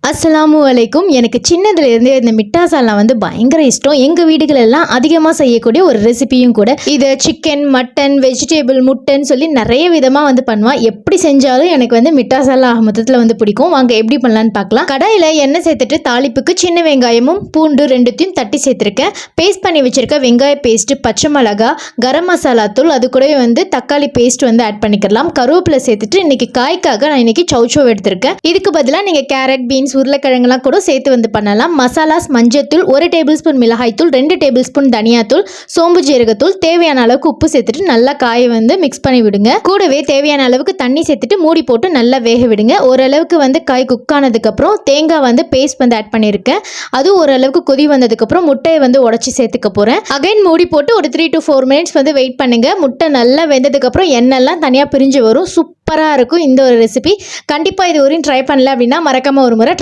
அஸ்ஸலாமு அலைக்கும். எனக்கு சின்னதுலேருந்தே இந்த மிட்டாசாலாம் வந்து பயங்கர இஷ்டம். எங்கள் வீடுகளெல்லாம் அதிகமாக செய்யக்கூடிய ஒரு ரெசிபியும் கூட. இது சிக்கன், மட்டன், வெஜிடேபிள், முட்டைன்னு சொல்லி நிறைய விதமாக வந்து பண்ணுவான். எப்படி செஞ்சாலும் எனக்கு வந்து மிட்டாசாலா மொத்தத்தில் வந்து பிடிக்கும். வாங்க எப்படி பண்ணலான்னு பார்க்கலாம். கடாயில் எண்ணெய் சேர்த்துட்டு தாளிப்புக்கு சின்ன வெங்காயமும் பூண்டு ரெண்டுத்தையும் தட்டி சேர்த்துருக்கேன். பேஸ்ட் பண்ணி வச்சிருக்க வெங்காய பேஸ்ட்டு, பச்சை மிளகா, கரம் மசாலா தூள், அது கூடவே வந்து தக்காளி பேஸ்ட் வந்து ஆட் பண்ணிக்கலாம். கருவேப்பிலை சேர்த்துட்டு இன்னைக்கு காய்க்காக நான் இன்னைக்கு சௌச்சோ எடுத்திருக்கேன். இதுக்கு பதிலாக நீங்கள் கேரட், பீன்ஸ், உருளைக்கிழங்குலாம் கூட சேர்த்து வந்து பண்ணலாம். மசாலாஸ்: மஞ்சத்தூள் 1 டேபிள் ஸ்பூன், மிளகாய்த்தூள் 2 டேபிள் ஸ்பூன், தனியாத்தூள், சோம்பு ஜீரகத்தூள், தேவையான அளவுக்கு உப்பு சேர்த்துட்டு நல்லா காயை வந்து மிக்ஸ் பண்ணி விடுங்க. கூடவே தேவையான அளவுக்கு தண்ணி சேர்த்துட்டு மூடி போட்டு நல்லா வேக விடுங்க. ஓரளவுக்கு வந்து காய் குக் ஆனதுக்கப்புறம் தேங்காய் வந்து பேஸ்ட் வந்து ஆட் பண்ணியிருக்கேன். அதுவும் ஓரளவுக்கு கொதி வந்ததுக்கப்புறம் முட்டையை வந்து உடச்சி சேர்த்துக்க போகிறேன். அகைன் மூடி போட்டு ஒரு 3 to 4 மினிட்ஸ் வந்து வெயிட் பண்ணுங்க. முட்டை நல்லா வெந்ததுக்கப்புறம் எண்ணெய்லாம் தனியாக பிரிஞ்சு வரும். சூப்பராக இருக்கும் இந்த ஒரு ரெசிபி. கண்டிப்பாக இது வரையும் ட்ரை பண்ணல அப்படின்னா மறக்காமல் ஒரு முறை ட்ரை